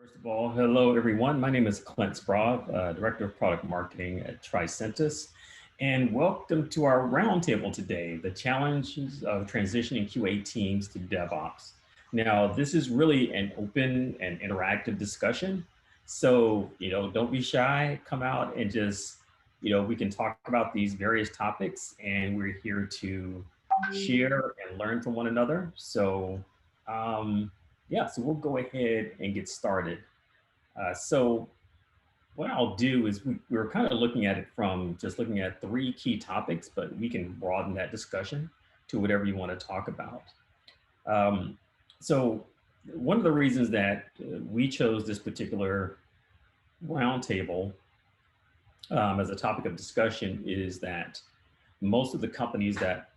First of all, hello everyone. My name is Clint Sprague, Director of Product Marketing at Tricentis, and welcome to our roundtable today, the challenges of transitioning QA teams to DevOps. Now, this is really an open and interactive discussion. So, don't be shy, come out and just, we can talk about these various topics and we're here to share and learn from one another. Um, so we'll go ahead and get started. So what I'll do is we were kind of looking at it from just looking at three key topics, but we can broaden that discussion to whatever you want to talk about. Um, so one of the reasons that we chose this particular roundtable as a topic of discussion is that most of the companies that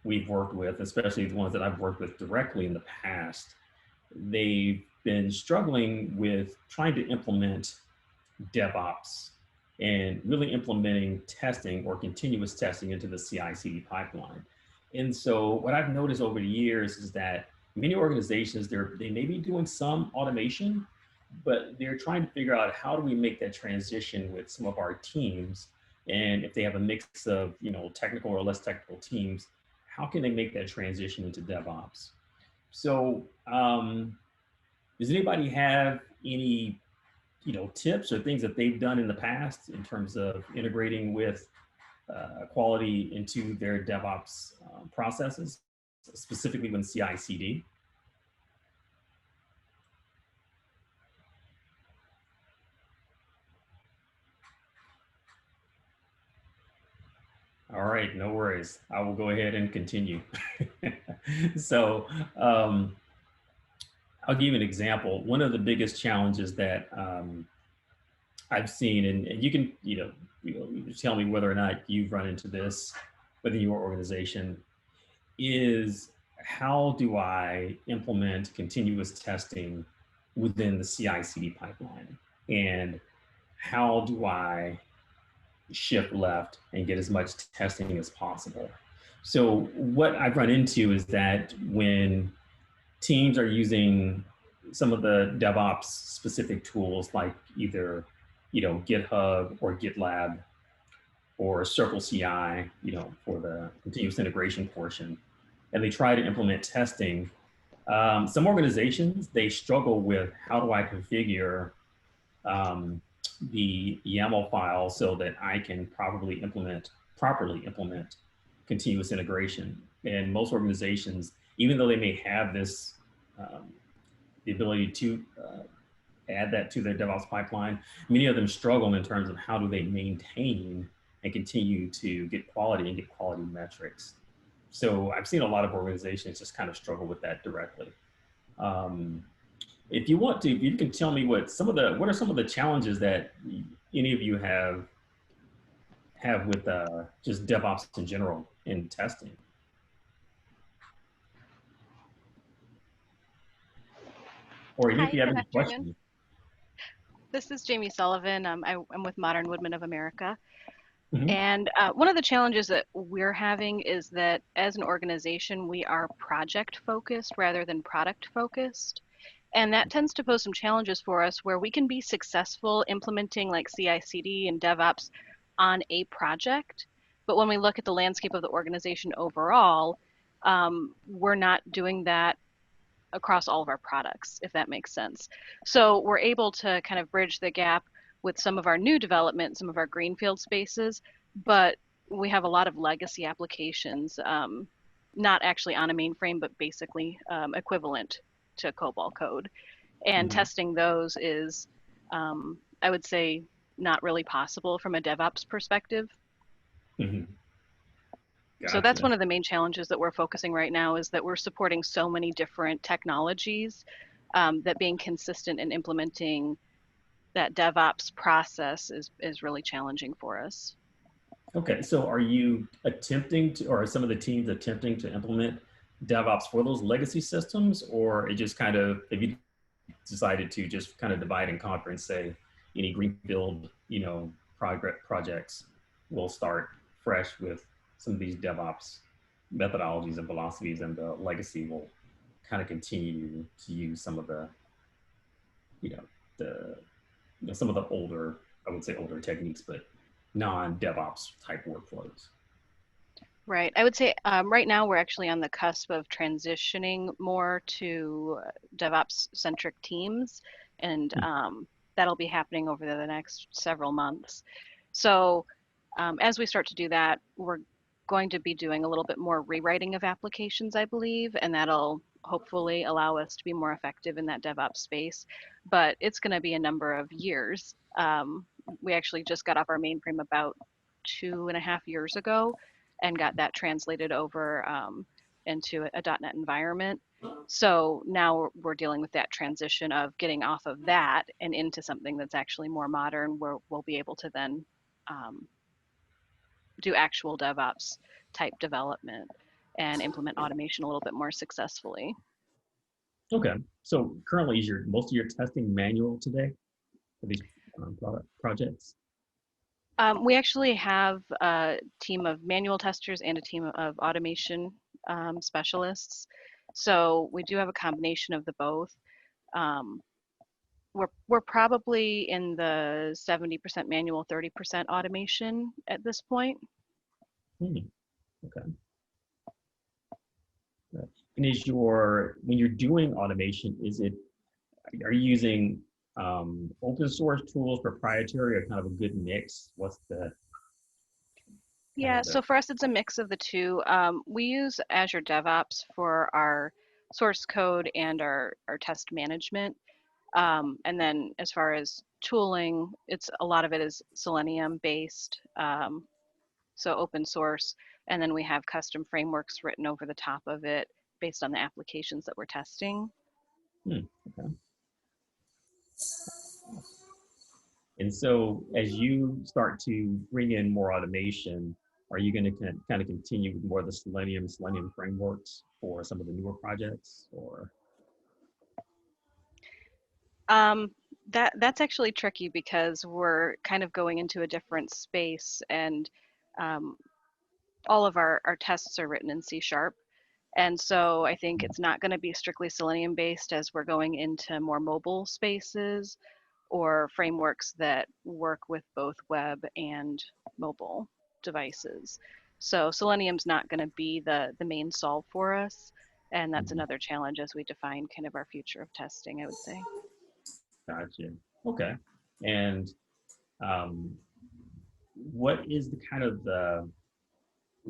we've worked with, especially the ones that I've worked with directly in the past, they've been struggling with trying to implement DevOps and really implementing testing or continuous testing into the CI/CD pipeline. And so what I've noticed over the years is that many organizations, they may be doing some automation, but they're trying to figure out how do we make that transition with some of our teams. And if they have a mix of, technical or less technical teams, how can they make that transition into DevOps? So does anybody have any, tips or things that they've done in the past in terms of integrating with quality into their DevOps processes, specifically when CI/CD? All right, no worries. I will go ahead and continue. so I'll give you an example. One of the biggest challenges that I've seen, and you can, you tell me whether or not you've run into this within your organization, is how do I implement continuous testing within the CI/CD pipeline? And how do I shift left and get as much testing as possible? So what I've run into is that when teams are using some of the DevOps specific tools like either, GitHub or GitLab or Circle CI, for the continuous integration portion, and they try to implement testing. Some organizations, they struggle with how do I configure the YAML file so that I can properly implement continuous integration. And most organizations, even though they may have this, the ability to add that to their DevOps pipeline, many of them struggle in terms of how do they maintain and continue to get quality and get quality metrics. So I've seen a lot of organizations just kind of struggle with that directly. If you want to, you can tell me what are some of the challenges that any of you have with just DevOps in general in testing. Or even if you have any questions. This is Jamie Sullivan. I'm with Modern Woodmen of America. Mm-hmm. And one of the challenges that we're having is that as an organization, we are project focused rather than product focused. And that tends to pose some challenges for us where we can be successful implementing like CI/CD and DevOps on a project. But when we look at the landscape of the organization overall, we're not doing that across all of our products, if that makes sense. So we're able to kind of bridge the gap with some of our new development, some of our greenfield spaces, but we have a lot of legacy applications, not actually on a mainframe, but basically equivalent to COBOL code. And testing those is, I would say, not really possible from a DevOps perspective. Gotcha. So that's one of the main challenges that we're focusing right now, is that we're supporting so many different technologies that being consistent in implementing that DevOps process is really challenging for us. Okay, so are you attempting to, or are some of the teams attempting to implement DevOps for those legacy systems, or it just kind of, have you decided to just kind of divide and conquer and say any greenfield, projects will start fresh with some of these DevOps methodologies and philosophies, and the legacy will kind of continue to use some of the, the some of the older, I would say older techniques, but non-DevOps type workflows. Right. I would say right now we're actually on the cusp of transitioning more to DevOps-centric teams, and Hmm. that'll be happening over the next several months. So as we start to do that, we're going to be doing a little bit more rewriting of applications, I believe, and that'll hopefully allow us to be more effective in that DevOps space. But it's going to be a number of years. We actually just got off our mainframe about 2.5 years ago and got that translated over into a .NET environment. So now we're dealing with that transition of getting off of that and into something that's actually more modern, where we'll be able to then um, do actual DevOps type development and implement automation a little bit more successfully. Okay. So currently, is your most of your testing manual today for these projects? We actually have a team of manual testers and a team of automation specialists. So we do have a combination of the both. Um, we're probably in the 70% manual, 30% automation at this point. Hmm. Okay. Right. And is your when you're doing automation, is it are you using open source tools, proprietary, or kind of a good mix? What's the kind Yeah, of the so for us, it's a mix of the two. We use Azure DevOps for our source code and our test management. And then as far as tooling, it's a lot of it is Selenium based, so open source. And then we have custom frameworks written over the top of it based on the applications that we're testing. okay? And so as you start to bring in more automation, are you going to kind of continue with more of the Selenium frameworks for some of the newer projects, or? Um, that's actually tricky because we're kind of going into a different space, and um, all of our tests are written in C sharp. And so I think it's not going to be strictly Selenium based as we're going into more mobile spaces or frameworks that work with both web and mobile devices. So Selenium's not going to be the main solve for us. And that's Mhm. another challenge as we define kind of our future of testing, I would say. Gotcha. Okay. And um, what is the kind of the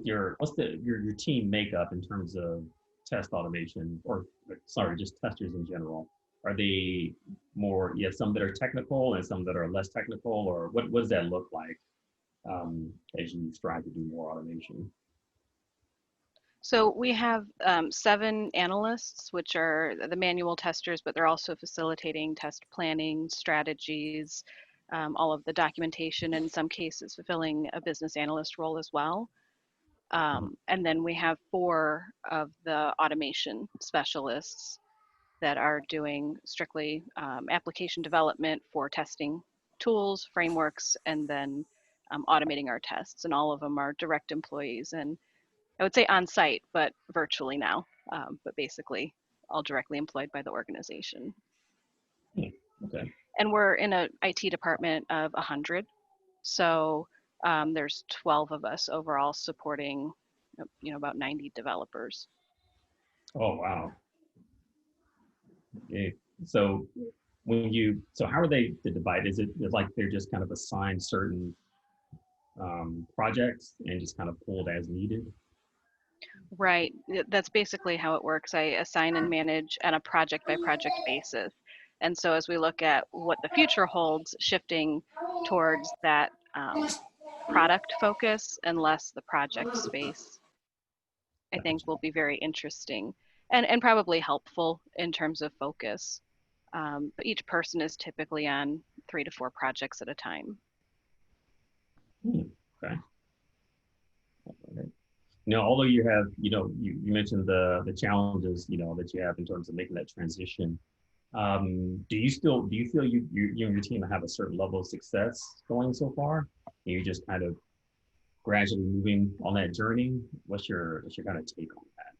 your what's the your team makeup in terms of test automation, or sorry, just testers in general? Are they more, you have some that are technical and some that are less technical, or what does that look like as you strive to do more automation? So we have 7 analysts, which are the manual testers, but they're also facilitating test planning, strategies, all of the documentation, and in some cases fulfilling a business analyst role as well. And then we have 4 of the automation specialists that are doing strictly application development for testing tools, frameworks, and then automating our tests. And all of them are direct employees, and I would say on site, but virtually now, but basically all directly employed by the organization. Hmm. Okay. And we're in an IT department of 100. So there's 12 of us overall supporting, about 90 developers. Oh, wow. Okay. So so how are they divided? Is it like they're just kind of assigned certain projects and just kind of pulled as needed? Right. That's basically how it works. I assign and manage on a project by project basis. And so as we look at what the future holds, shifting towards that product focus and less the project space, I think will be very interesting and probably helpful in terms of focus. But each person is typically on 3 to 4 projects at a time. Hmm. Okay. Okay. Now, although you have, you mentioned the challenges, that you have in terms of making that transition. Do you feel you and your team have a certain level of success going so far? And you're just kind of gradually moving on that journey. What's your kind of take on that?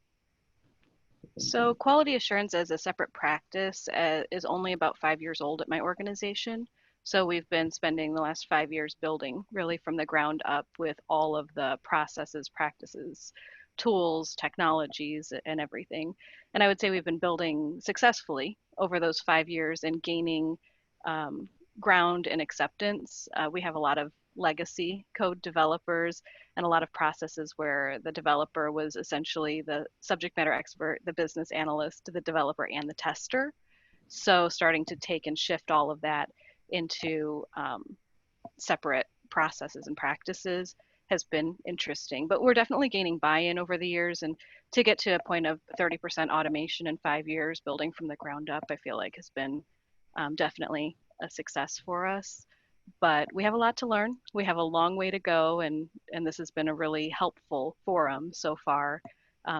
So quality assurance as a separate practice is only about 5 years old at my organization. So we've been spending the last 5 years building really from the ground up with all of the processes, practices, tools, technologies, and everything. And I would say we've been building successfully over those 5 years and gaining um, ground and acceptance. We have a lot of legacy code developers and a lot of processes where the developer was essentially the subject matter expert, the business analyst, the developer, and the tester. So starting to take and shift all of that into separate processes and practices has been interesting. But we're definitely gaining buy-in over the years, and to get to a point of 30% automation in 5 years, building from the ground up, I feel like has been definitely a success for us. But we have a lot to learn. We have a long way to go, and this has been a really helpful forum so far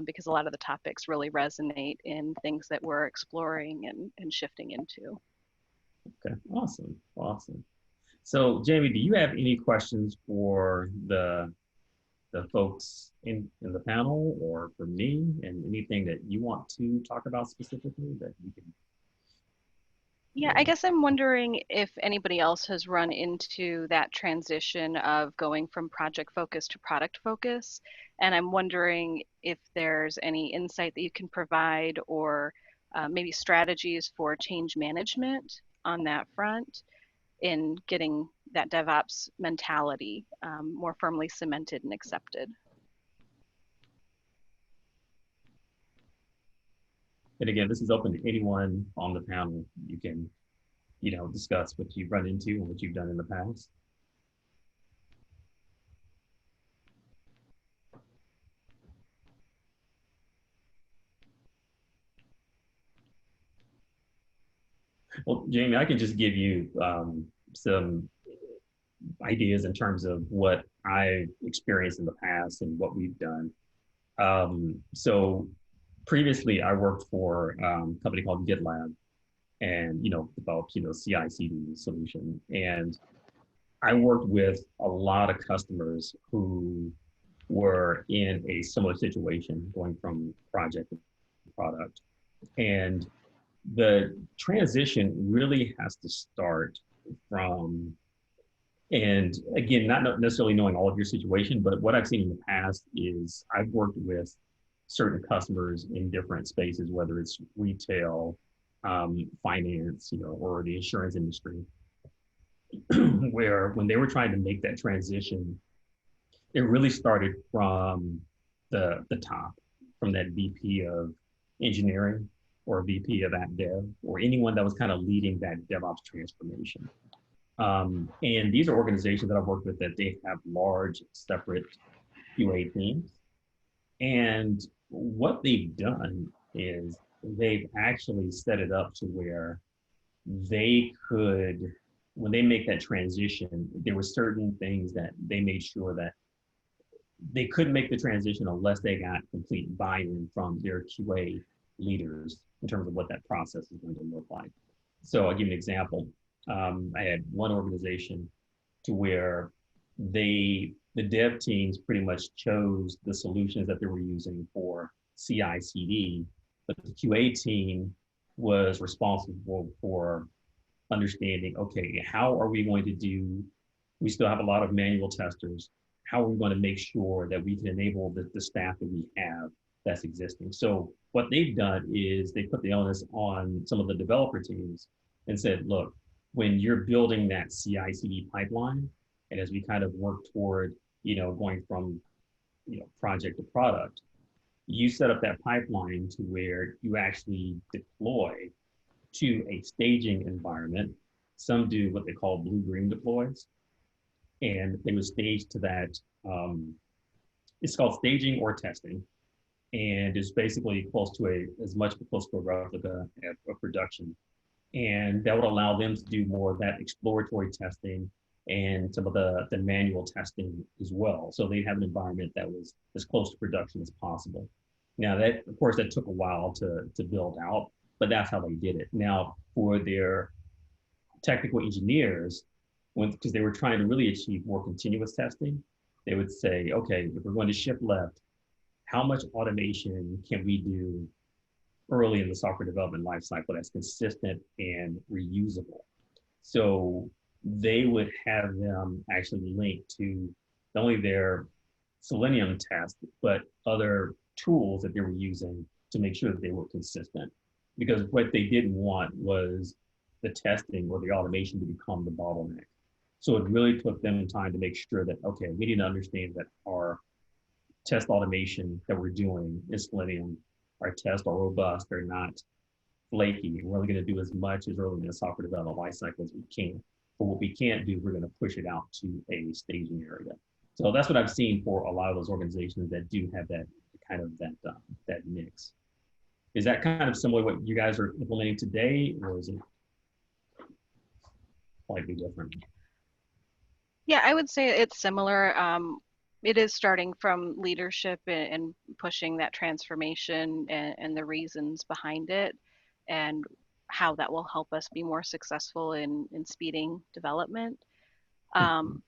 because a lot of the topics really resonate in things that we're exploring and shifting into. Okay, awesome, awesome. So, Jamie, do you have any questions for the folks in the panel or for me, and anything that you want to talk about specifically that you can, Yeah, you I know? guess I'm wondering if anybody else has run into that transition of going from project focus to product focus. And I'm wondering if there's any insight that you can provide or maybe strategies for change management on that front in getting that DevOps mentality more firmly cemented and accepted. And again, this is open to anyone on the panel. You can, discuss what you've run into and what you've done in the past. Well, Jamie, I can just give you some ideas in terms of what I've experienced in the past and what we've done. So previously, I worked for a company called GitLab, and developed CI/CD solution. And I worked with a lot of customers who were in a similar situation, going from project to product. And the transition really has to start from, and again, not necessarily knowing all of your situation, but what I've seen in the past is I've worked with certain customers in different spaces, whether it's retail, finance, or the insurance industry, where when they were trying to make that transition, it really started from the top, from that VP of engineering or VP of app dev, or anyone that was kind of leading that DevOps transformation. And these are organizations that I've worked with that they have large separate QA teams. And what they've done is they've actually set it up to where they could, when they make that transition, there were certain things that they made sure that they couldn't make the transition unless they got complete buy-in from their QA leaders in terms of what that process is going to look like. So I'll give you an example. I had one organization to where the dev teams pretty much chose the solutions that they were using for CI/CD, but the QA team was responsible for understanding, okay, how are we going to do, we still have a lot of manual testers. How are we going to make sure that we can enable the staff that we have that's existing? So what they've done is they put the onus on some of the developer teams and said, look, when you're building that CI/CD pipeline, and as we kind of work toward, going from, project to product, you set up that pipeline to where you actually deploy to a staging environment. Some do what they call blue-green deploys, and they would stage to that. It's called staging or testing, and it's basically close to as much close to a replica of production. And that would allow them to do more of that exploratory testing and some of the manual testing as well. So they have an environment that was as close to production as possible. Now that, of course, that took a while to build out, but that's how they did it. Now for their technical engineers, because they were trying to really achieve more continuous testing, they would say, okay, if we're going to ship left, how much automation can we do early in the software development lifecycle that's consistent and reusable. So they would have them actually linked to not only their Selenium test, but other tools that they were using to make sure that they were consistent. Because what they didn't want was the testing or the automation to become the bottleneck. So it really took them time to make sure that, okay, we need to understand that our test automation that we're doing in Selenium, our tests are robust, they're not flaky. And we're only going to do as much as early in the software development lifecycle as we can. But what we can't do, we're going to push it out to a staging area. So that's what I've seen for a lot of those organizations that do have that kind of that mix. Is that kind of similar to what you guys are implementing today, or is it slightly different? Yeah, I would say it's similar. It is starting from leadership and pushing that transformation and the reasons behind it and how that will help us be more successful in speeding development. Mhm. Um,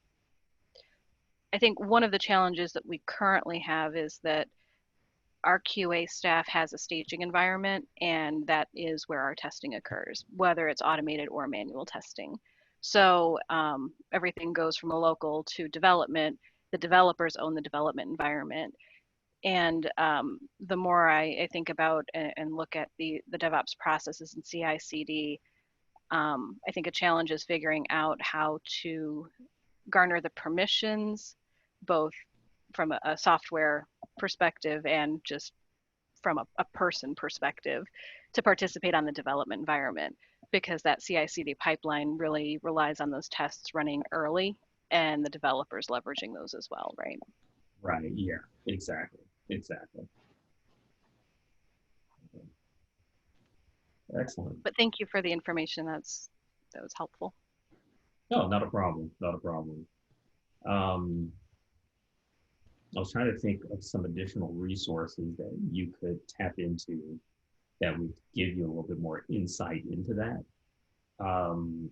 I think one of the challenges that we currently have is that our QA staff has a staging environment, and that is where our testing occurs, whether it's automated or manual testing. So everything goes from a local to development. The developers own the development environment. And the more I think about and look at the DevOps processes and CI/CD, I think a challenge is figuring out how to garner the permissions, both from a software perspective and just from a person perspective, to participate on the development environment, because that CI/CD pipeline really relies on those tests running early and the developers leveraging those as well, right? Right. Yeah. Exactly. Exactly. Excellent. But thank you for the information. That was helpful. No, not a problem. Not a problem. Um, I was trying to think of some additional resources that you could tap into that would give you a little bit more insight into that. Um,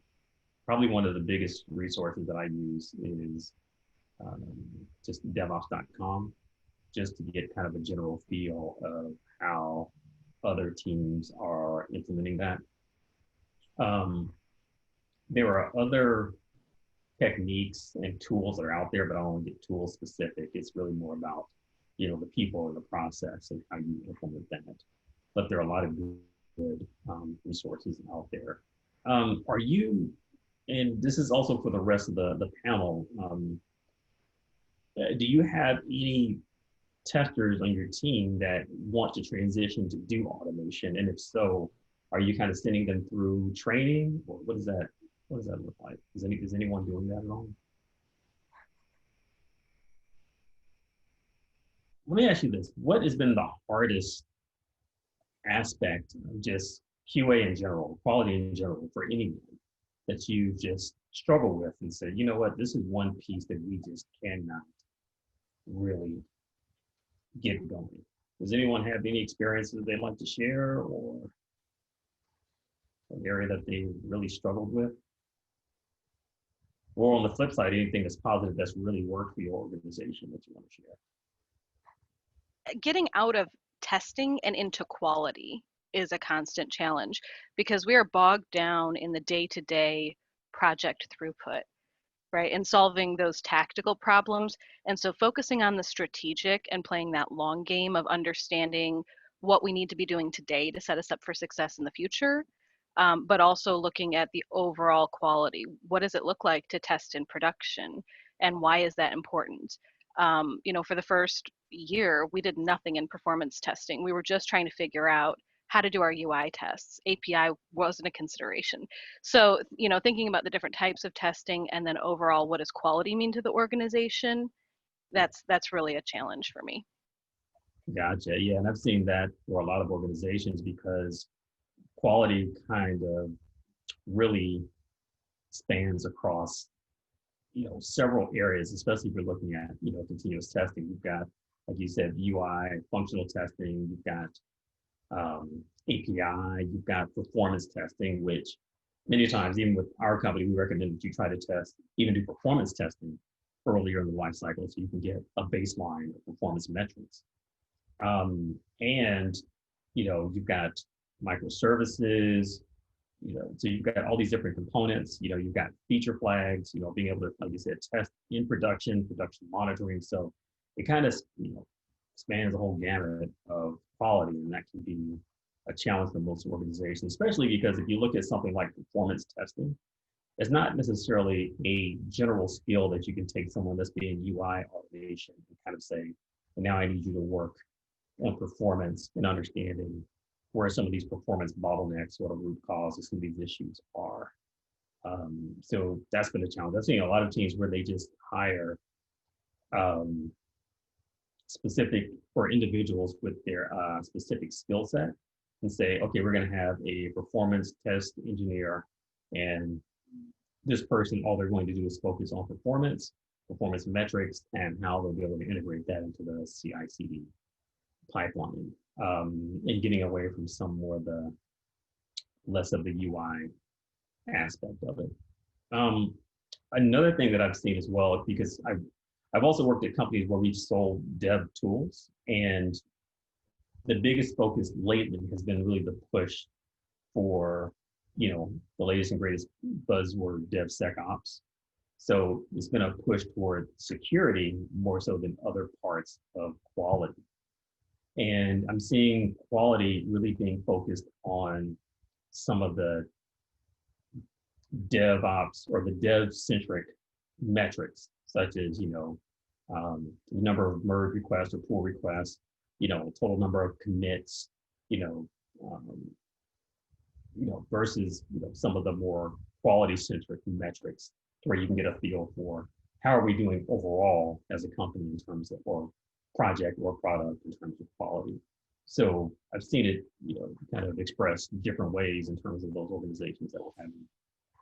Probably one of the biggest resources that I use is um, just devops.com, just to get kind of a general feel of how other teams are implementing that. Um, there are other techniques and tools that are out there, but I don't want to get tool specific. It's really more about, the people and the process and how you implement that. But there are a lot of good resources out there. Are you, and this is also for the rest of the panel, do you have any testers on your team that want to transition to do automation? And if so, are you kind of sending them through training, or what does that look like? Is anyone doing that at all? Let me ask you this. What has been the hardest aspect of just QA in general, quality in general, for anyone that you just struggle with and say, you know what, this is one piece that we just cannot really get going? Does anyone have any experiences they'd like to share, or an area that they really struggled with? Or on the flip side, anything that's positive that's really worked for your organization that you want to share? Getting out of testing and into quality is a constant challenge because we are bogged down in the day-to-day project throughput, right? And solving those tactical problems. And so focusing on the strategic and playing that long game of understanding what we need to be doing today to set us up for success in the future, but also looking at the overall quality. What does it look like to test in production? And why is that important? For the first year, we did nothing in performance testing. We were just trying to figure out how to do our UI tests. API wasn't a consideration. So, thinking about the different types of testing and then overall, what does quality mean to the organization? That's really a challenge for me. Gotcha. Yeah, and I've seen that for a lot of organizations because quality kind of really spans across, several areas, especially if you're looking at, continuous testing. You've got, like you said, UI, functional testing, you've got API, you've got performance testing, which many times, even with our company, we recommend that you try to test, even do performance testing earlier in the life cycle so you can get a baseline of performance metrics. And You've got microservices, so you've got all these different components, you've got feature flags, being able to, like you said, test in production monitoring. So it kind of, spans the whole gamut of quality, and that can be a challenge for most organizations, especially because if you look at something like performance testing, it's not necessarily a general skill that you can take someone that's being UI automation and kind of say, well, now I need you to work on performance and understanding where some of these performance bottlenecks or root causes some of these issues are. So that's been a challenge. I've seen a lot of teams where they just hire um, specific or individuals with their specific skill set and say, okay, we're going to have a performance test engineer, and this person, all they're going to do is focus on performance metrics, and how they'll be able to integrate that into the CI/CD pipeline, and getting away from some more of the less of the UI aspect of it. Um, Another thing that I've seen as well, because I've also worked at companies where we've sold dev tools, and the biggest focus lately has been really the push for, the latest and greatest buzzword, DevSecOps. So it's been a push toward security more so than other parts of quality. And I'm seeing quality really being focused on some of the DevOps or the dev-centric metrics, such as, the number of merge requests or pull requests, total number of commits, you know, um, versus, some of the more quality-centric metrics where you can get a feel for how are we doing overall as a company in terms of, or project or product in terms of quality. So I've seen it, kind of expressed different ways in terms of those organizations that were having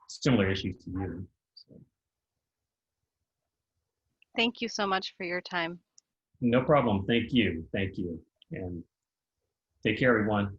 similar issues to you. So, Thank you so much for your time. no problem. Thank you. Thank you. And take care, everyone.